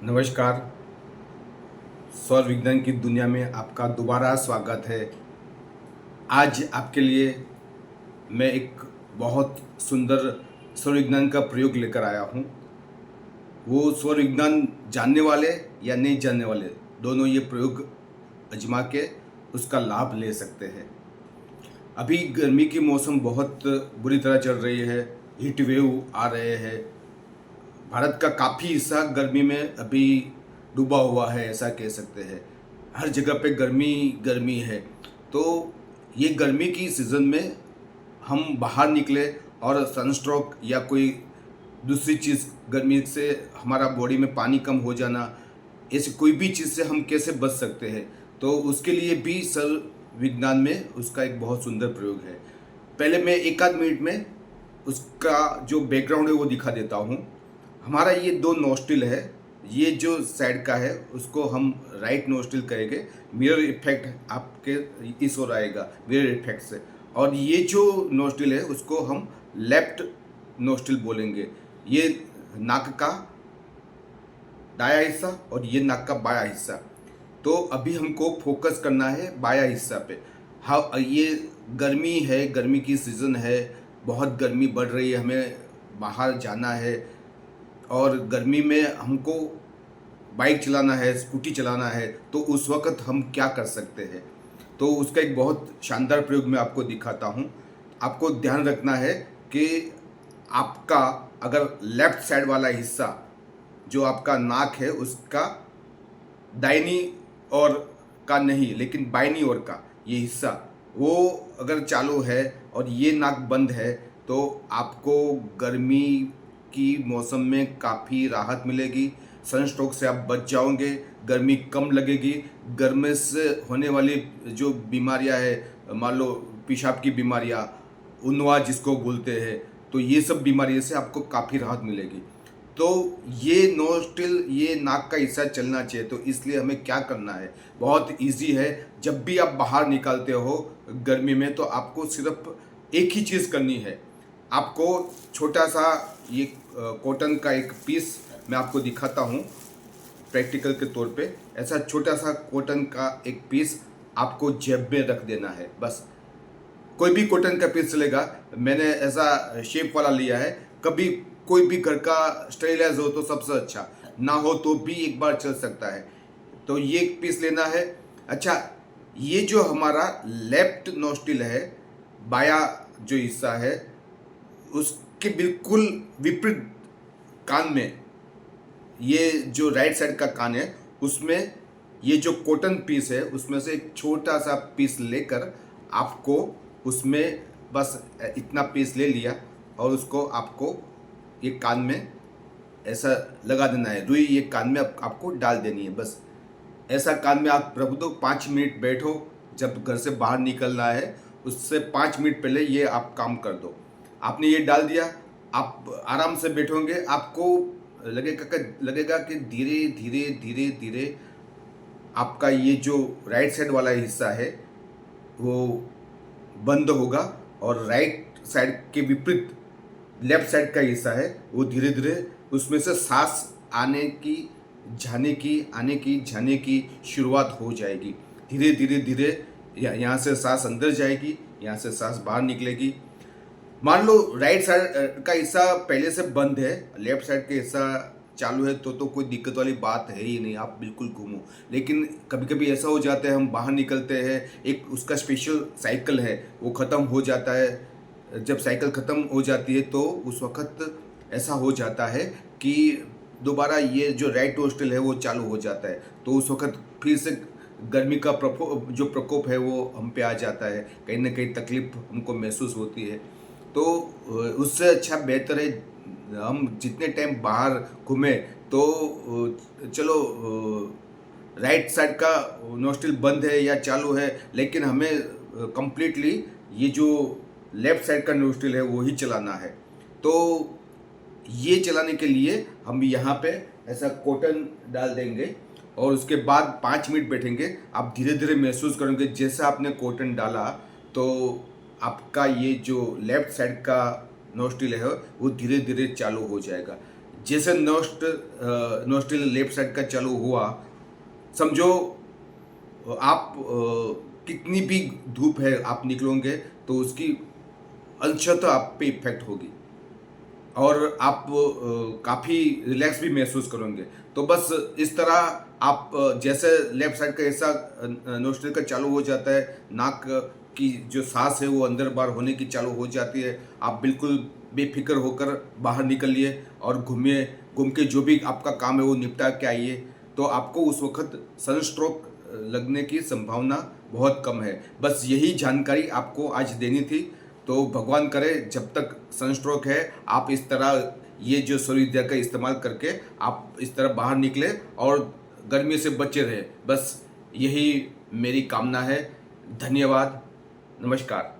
नमस्कार। सौर विज्ञान की दुनिया में आपका दोबारा स्वागत है। आज आपके लिए मैं एक बहुत सुंदर सौर विज्ञान का प्रयोग लेकर आया हूँ। वो सौर विज्ञान जानने वाले या नहीं जानने वाले दोनों ये प्रयोग आजमा के उसका लाभ ले सकते हैं। अभी गर्मी की मौसम बहुत बुरी तरह चल रही है, हीट वेव आ रहे हैं। भारत का काफ़ी हिस्सा गर्मी में अभी डूबा हुआ है, ऐसा कह सकते हैं। हर जगह पे गर्मी गर्मी है। तो ये गर्मी की सीज़न में हम बाहर निकले और सनस्ट्रोक या कोई दूसरी चीज़, गर्मी से हमारा बॉडी में पानी कम हो जाना, ऐसी कोई भी चीज़ से हम कैसे बच सकते हैं, तो उसके लिए भी सौर विज्ञान में उसका एक बहुत सुंदर प्रयोग है। पहले मैं एक आध मिनट में उसका जो बैकग्राउंड है वो दिखा देता हूँ। हमारा ये दो नोस्ट्रिल है, ये जो साइड का है उसको हम राइट नोस्ट्रिल कहेंगे। मिरर इफेक्ट आपके इस ओर आएगा मिरर इफेक्ट से। और ये जो नोस्ट्रिल है उसको हम लेफ्ट नोस्ट्रिल बोलेंगे। ये नाक का दाया हिस्सा और ये नाक का बाया हिस्सा। तो अभी हमको फोकस करना है बाया हिस्सा पे। हाँ, ये गर्मी है, गर्मी की सीज़न है, बहुत गर्मी बढ़ रही है, हमें बाहर जाना है और गर्मी में हमको बाइक चलाना है, स्कूटी चलाना है, तो उस वक्त हम क्या कर सकते हैं। तो उसका एक बहुत शानदार प्रयोग मैं आपको दिखाता हूँ। आपको ध्यान रखना है कि आपका अगर लेफ्ट साइड वाला हिस्सा जो आपका नाक है उसका दाहिनी ओर का नहीं लेकिन बाईनी ओर का ये हिस्सा वो अगर चालू है और ये नाक बंद है तो आपको गर्मी की मौसम में काफ़ी राहत मिलेगी। सनस्ट्रोक से आप बच जाओगे, गर्मी कम लगेगी। गर्मी से होने वाली जो बीमारियां है, मान लो पेशाब की बीमारियां, उन्वा जिसको बोलते हैं, तो ये सब बीमारियों से आपको काफ़ी राहत मिलेगी। तो ये नोस्ट्रिल, ये नाक का हिस्सा चलना चाहिए। तो इसलिए हमें क्या करना है, बहुत इजी है। जब भी आप बाहर निकलते हो गर्मी में तो आपको सिर्फ एक ही चीज़ करनी है। आपको छोटा सा ये कॉटन का एक पीस मैं आपको दिखाता हूँ प्रैक्टिकल के तौर पे। ऐसा छोटा सा कॉटन का एक पीस आपको जेब में रख देना है। बस कोई भी कॉटन का पीस चलेगा। मैंने ऐसा शेप वाला लिया है। कभी कोई भी घर का स्टेरिलाइज हो तो सबसे अच्छा, ना हो तो भी एक बार चल सकता है। तो ये एक पीस लेना है। अच्छा, ये जो हमारा लेफ्ट नोस्ट्रिल है, बाया जो हिस्सा है, उसके बिल्कुल विपरीत कान में, ये जो राइट साइड का कान है उसमें ये जो कॉटन पीस है उसमें से एक छोटा सा पीस लेकर आपको उसमें बस इतना पीस ले लिया और उसको आपको ये कान में ऐसा लगा देना है। रुई ये कान में आपको डाल देनी है। बस ऐसा कान में आप रख दो, 5 मिनट बैठो। जब घर से बाहर निकलना है उससे 5 मिनट पहले ये आप काम कर दो। आपने ये डाल दिया, आप आराम से बैठोगे। आपको लगेगा कि धीरे धीरे धीरे धीरे आपका ये जो राइट साइड वाला हिस्सा है वो बंद होगा और राइट साइड के विपरीत लेफ्ट साइड का हिस्सा है वो धीरे धीरे उसमें से सांस आने की जाने की शुरुआत हो जाएगी। धीरे धीरे धीरे यहाँ से सांस अंदर जाएगी, यहाँ से सांस बाहर निकलेगी। मान लो राइट साइड का हिस्सा पहले से बंद है, लेफ्ट साइड का हिस्सा चालू है, तो कोई दिक्कत वाली बात है ही नहीं, आप बिल्कुल घूमो। लेकिन कभी कभी ऐसा हो जाता है, हम बाहर निकलते हैं, एक उसका स्पेशल साइकिल है वो ख़त्म हो जाता है। जब साइकिल ख़त्म हो जाती है तो उस वक्त ऐसा हो जाता है कि दोबारा ये जो राइट नोस्ट्रिल है वो चालू हो जाता है। तो उस वक्त फिर से गर्मी का जो प्रकोप है वो हम पे आ जाता है, कहीं ना कहीं तकलीफ हमको महसूस होती है। तो उससे अच्छा बेहतर है हम जितने टाइम बाहर घूमें तो चलो राइट साइड का नोस्ट्रिल बंद है या चालू है, लेकिन हमें कंप्लीटली ये जो लेफ्ट साइड का नोस्ट्रिल है वो ही चलाना है। तो ये चलाने के लिए हम यहाँ पे ऐसा कॉटन डाल देंगे और उसके बाद 5 मिनट बैठेंगे। आप धीरे धीरे महसूस करेंगे जैसे आपने कॉटन डाला तो आपका ये जो लेफ्ट साइड का नोस्ट्रिल है वो धीरे धीरे चालू हो जाएगा। जैसे नोस्ट्रिल लेफ्ट साइड का चालू हुआ, समझो आप कितनी भी धूप है आप निकलोगे तो उसकी अंशतः आप पे इफेक्ट होगी और आप काफ़ी रिलैक्स भी महसूस करोगे। तो बस इस तरह आप जैसे लेफ्ट साइड का ऐसा नोस्ट्रिल का चालू हो जाता है, नाक की जो सांस है वो अंदर बाहर होने की चालू हो जाती है, आप बिल्कुल बेफिक्र होकर बाहर निकलिए और घूमिए, घूम के जो भी आपका काम है वो निपटा के आइए। तो आपको उस वक्त सनस्ट्रोक लगने की संभावना बहुत कम है। बस यही जानकारी आपको आज देनी थी। तो भगवान करे जब तक सनस्ट्रोक है आप इस तरह ये जो सूर्य विद्या का इस्तेमाल करके आप इस तरह बाहर निकले और गर्मी से बचे रहे। बस यही मेरी कामना है। धन्यवाद। नमस्कार।